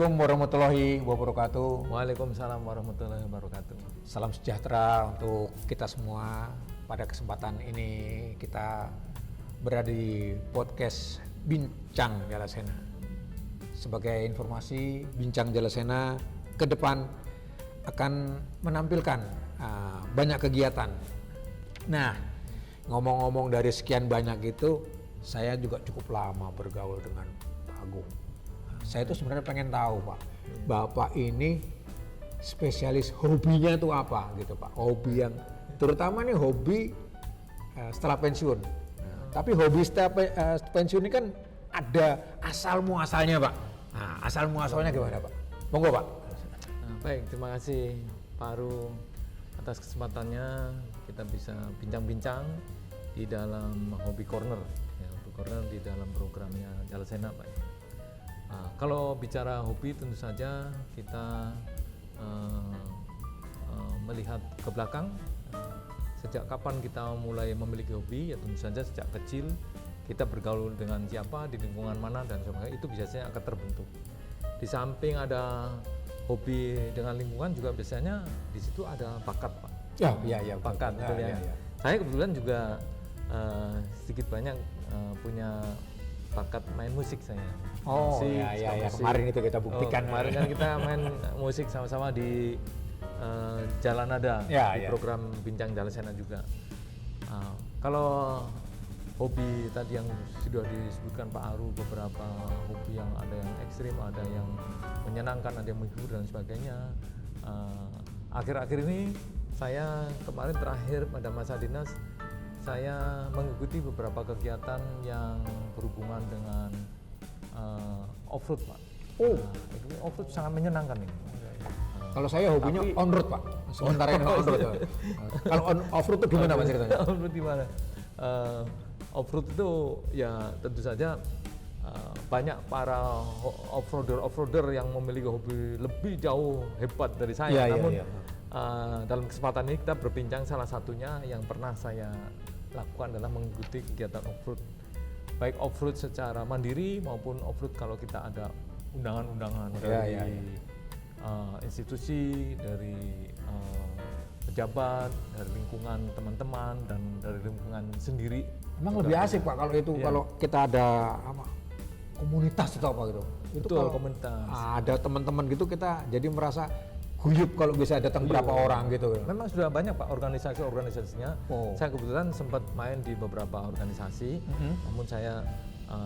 Assalamualaikum warahmatullahi wabarakatuh. Waalaikumsalam warahmatullahi wabarakatuh. Salam sejahtera untuk kita semua. Pada kesempatan ini kita berada di podcast Bincang Jalasena. Sebagai informasi, Bincang Jalasena ke depan akan menampilkan banyak kegiatan. Nah, ngomong-ngomong dari sekian banyak itu, saya juga cukup lama bergaul dengan Pak Agung. Saya tuh sebenarnya pengen tahu, Pak, Bapak ini spesialis hobinya itu apa gitu, Pak? Hobi yang terutama nih hobi setelah pensiun. Tapi hobi setelah pensiun ini kan ada asal muasalnya, Pak. Nah, asal muasalnya gimana, Pak? Monggo, Pak. Baik, terima kasih Pak Aru atas kesempatannya kita bisa bincang-bincang di dalam Hobi Corner. Ya, Hobi Corner di dalam programnya Jalasena, Pak. Kalau bicara hobi tentu saja kita melihat ke belakang sejak kapan kita mulai memiliki hobi, ya tentu saja sejak kecil kita bergaul dengan siapa, di lingkungan mana dan sebagainya, itu biasanya akan terbentuk. Di samping ada hobi dengan lingkungan juga biasanya di situ ada bakat, Pak. Ya, bakat betul ya. Saya kebetulan juga sedikit banyak punya bakat main musik saya. Oh musik, ya. Kemarin itu kita buktikan. Kemarin kan kita main musik sama-sama di Jalan Nada di program Bincang Jalasena juga. Kalau hobi tadi yang sudah disebutkan Pak Aru, beberapa hobi yang ada yang ekstrim, ada yang menyenangkan, ada yang menghibur dan sebagainya. Akhir-akhir ini saya kemarin terakhir pada masa dinas saya mengikuti beberapa kegiatan yang berhubungan dengan off-road, Pak. Off-road sangat menyenangkan ini. Kalau saya hobinya on-road, Pak. Sementara ini on-road. Kalau off-road itu gimana, Pak, ceritanya? Off-road gimana? Off-road itu ya tentu saja banyak para off-roader yang memiliki hobi lebih jauh hebat dari saya. Namun dalam kesempatan ini kita berbincang salah satunya yang pernah saya lakukan adalah mengikuti kegiatan off-road, baik off-road secara mandiri maupun off-road kalau kita ada undangan-undangan dari institusi, dari pejabat, dari lingkungan teman-teman dan dari lingkungan sendiri. Emang lebih asik, Pak, kalau itu kalau kita ada komunitas atau apa gitu. Itu betul, kalau komunitas. Ada teman-teman gitu kita jadi merasa guyup kalau bisa datang berapa orang gitu. Memang sudah banyak, Pak, organisasinya. Saya kebetulan sempat main di beberapa organisasi, namun saya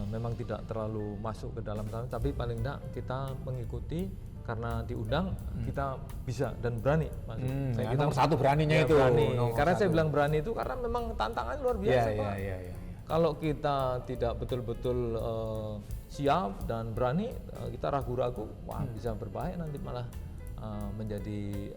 memang tidak terlalu masuk ke dalam sana, tapi paling tidak kita mengikuti karena diundang kita bisa dan berani masuk. Kita nomor satu beraninya itu. Berani. Karena saya bilang berani itu karena memang tantangan luar biasa, Pak. Kalau kita tidak betul-betul siap dan berani, kita ragu-ragu, wah bisa berbahaya nanti malah menjadi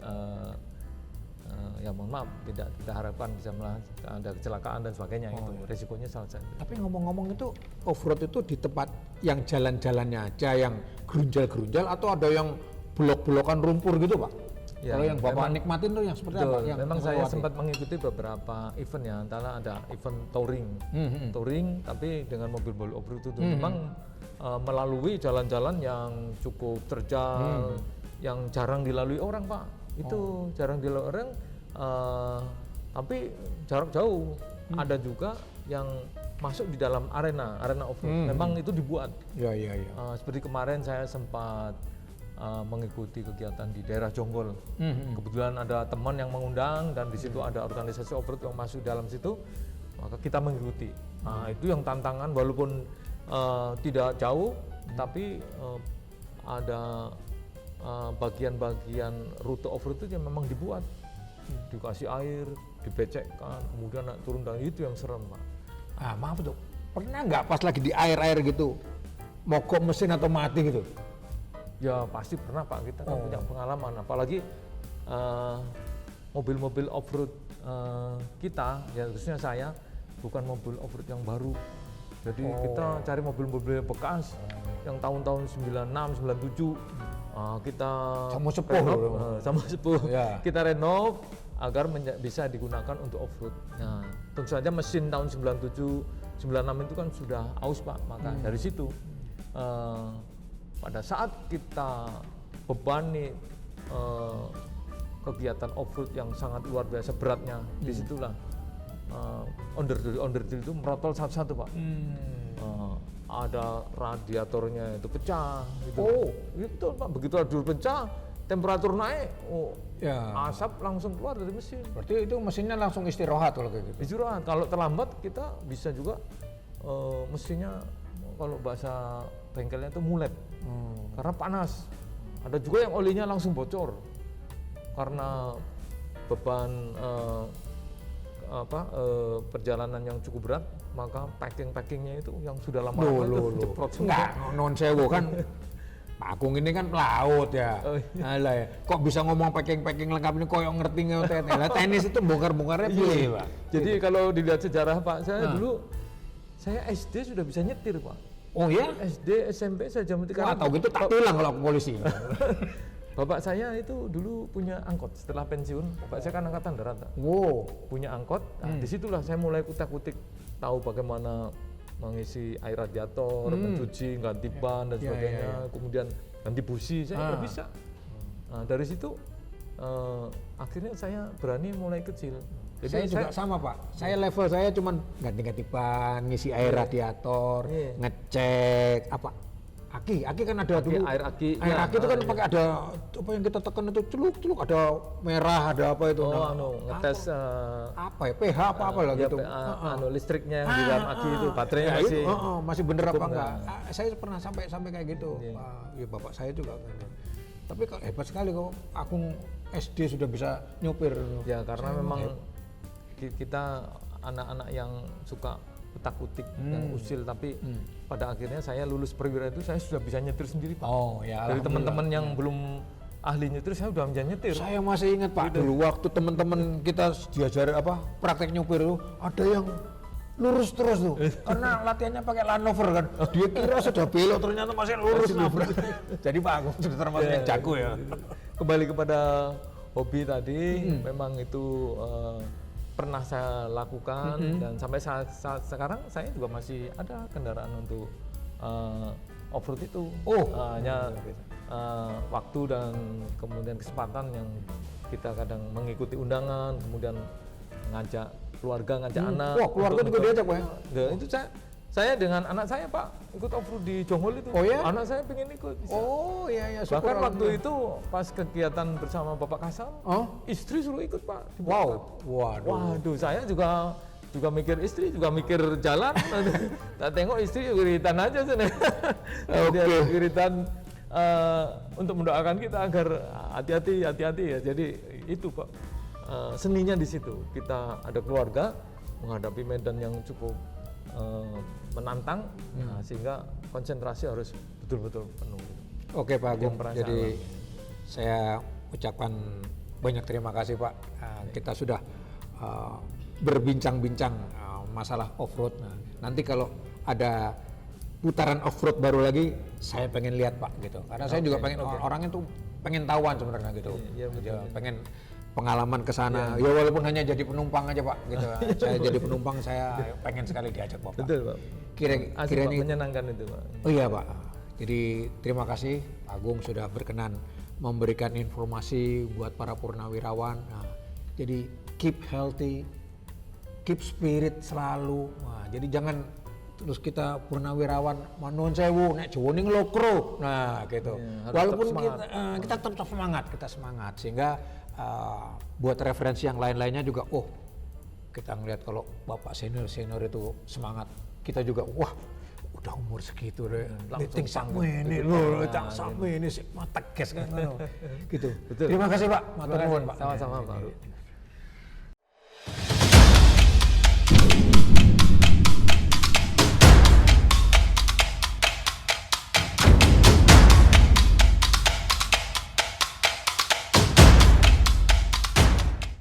ya mohon maaf, tidak kita harapkan bisa malah ada kecelakaan dan sebagainya. Itu resikonya salah satu. Tapi ngomong-ngomong itu off-road itu di tempat yang jalan-jalannya aja yang gerunjal-gerunjal atau ada yang blok-blokan rumpur gitu, Pak? Ya, kalau yang Bapak nikmatin tuh yang seperti apa? Yang memang saya sempat mengikuti beberapa event ya, antara ada event touring tapi dengan mobil-mobil off-road itu memang melalui jalan-jalan yang cukup terjal, yang jarang dilalui orang, Pak. Itu jarang dilalui orang, tapi jarak jauh. Ada juga yang masuk di dalam arena off-road. Memang itu dibuat. Seperti kemarin saya sempat mengikuti kegiatan di daerah Jonggol. Kebetulan ada teman yang mengundang dan di situ ada organisasi off-road yang masuk dalam situ, maka kita mengikuti. Itu yang tantangan, walaupun tidak jauh, tapi ada bagian-bagian rute off-road itu yang memang dibuat, dikasih air, dibecekkan, kemudian turun dan itu yang serem, Pak. Maaf tuh, pernah nggak pas lagi di air-air gitu, mogok mesin atau mati gitu? Ya pasti pernah, Pak, kita kan punya pengalaman, apalagi mobil-mobil off-road kita, ya khususnya saya, bukan mobil off-road yang baru. Jadi kita cari mobil-mobil bekas yang tahun-tahun 96, 97, kita sama sepuh, kita renov agar bisa digunakan untuk off-road. Nah, tentu saja mesin tahun 97, 96 itu kan sudah aus, Pak, maka dari situ pada saat kita bebani kegiatan off-road yang sangat luar biasa beratnya, disitulah onder-deal itu merotol satu-satu Pak. Ada radiatornya itu pecah gitu. Itu Pak, begitu radiator pecah, temperatur naik, asap langsung keluar dari mesin. Berarti itu mesinnya langsung istirahat kalau kayak gitu. Istirahat. Kalau terlambat kita bisa juga mesinnya, kalau bahasa bengkelnya itu mulet, karena panas. Ada juga yang olinya langsung bocor karena beban perjalanan yang cukup berat, maka packingnya itu yang sudah lama itu ceprot semua. Enggak, non sewu kan. Pak Agung ini kan pelaut ya. Alah ya. Kok bisa ngomong packing lengkap ini koyok ngerti ngetet. Lah tenis itu bongkar-bongkarnya pilih, Pak. Jadi kalau dilihat sejarah Pak, saya dulu saya SD sudah bisa nyetir Pak. Oh ya? SD, SMP saya jam 3. Wah, tahu gitu tak pulang kalau aku polisi. Bapak saya itu dulu punya angkot setelah pensiun. Bapak saya kan angkatan darat. Wow. Punya angkot. Nah, disitulah saya mulai kutak-kutik tahu bagaimana mengisi air radiator, mencuci, ganti ban dan sebagainya. Kemudian ganti busi, saya nggak bisa. Nah, dari situ akhirnya saya berani mulai kecil. Jadi saya juga sama Pak, saya level saya cuman ganti-ganti ban, ngisi air radiator, ngecek apa, aki kan ada dulu, air aki itu kan pakai ada apa yang kita tekan itu celuk ada merah, ada apa itu, ngetes apa ya, pH apa lah gitu, listriknya yang di dalam aki itu, baterainya masih bener apa enggak, saya pernah sampai kayak gitu, ya bapak saya juga, tapi hebat sekali kok, aku SD sudah bisa nyopir. Ya karena memang kita anak-anak yang suka utak-utik, yang usil, tapi pada akhirnya saya lulus perwira itu saya sudah bisa nyetir sendiri Pak. Ya, dari teman-teman yang belum ahli nyetir saya udah bisa nyetir. Saya masih ingat Pak, dulu waktu teman-teman kita diajar praktek nyopir itu ada yang lurus terus tuh, karena latihannya pakai Lanover kan, dia kira sudah belok ternyata masih lurus nabrak. Jadi Pak Agung sudah termasuk yang jago ya. Kembali kepada hobi tadi, memang itu pernah saya lakukan dan sampai saat sekarang saya juga masih ada kendaraan untuk off-road itu. Hanya waktu dan kemudian kesempatan yang kita kadang mengikuti undangan, kemudian ngajak keluarga, ngajak anak. Wah, keluarga juga diajak Pak? Itu saya dengan anak saya Pak ikut off-road di Jonggol itu. Oh ya? Anak saya pengen ikut. Iya. Bahkan waktu itu pas kegiatan bersama Bapak Kasal, istri suruh ikut Pak. Waduh, saya juga mikir istri, juga mikir jalan. Tak tengok istri wiritan aja sana. Dia wiritan untuk mendoakan kita agar hati-hati ya. Jadi itu Pak, seninya di situ. Kita ada keluarga menghadapi medan yang cukup menantang, sehingga konsentrasi harus betul-betul penuh. Oke Pak Agung, jadi saya ucapkan banyak terima kasih Pak. Kita sudah berbincang-bincang masalah off-road. Nanti kalau ada putaran off-road baru lagi, saya pengen lihat Pak gitu. Karena saya juga pengen orangnya tuh pengen tahuan sebenarnya gitu. Pengen pengalaman ke sana, ya walaupun hanya jadi penumpang aja Pak gitu. Saya jadi penumpang, saya pengen sekali diajak Bapak. Betul Pak. Kira-kira menyenangkan itu Pak. Oh iya Pak. Jadi terima kasih Pak Agung sudah berkenan memberikan informasi buat para purnawirawan. Jadi keep healthy, keep spirit selalu. Jadi jangan terus kita purnawirawan nuwun sewu nek Jawa ning lokro. Nah gitu. Walaupun kita tetap semangat sehingga buat referensi yang lain-lainnya juga, kita ngelihat kalau bapak senior itu semangat, kita juga udah umur segitu deh, ting sakme ini loh, sakme ini sih tegas kan gitu. Terima kasih Pak, matur nuwun Pak. Sama-sama Pak.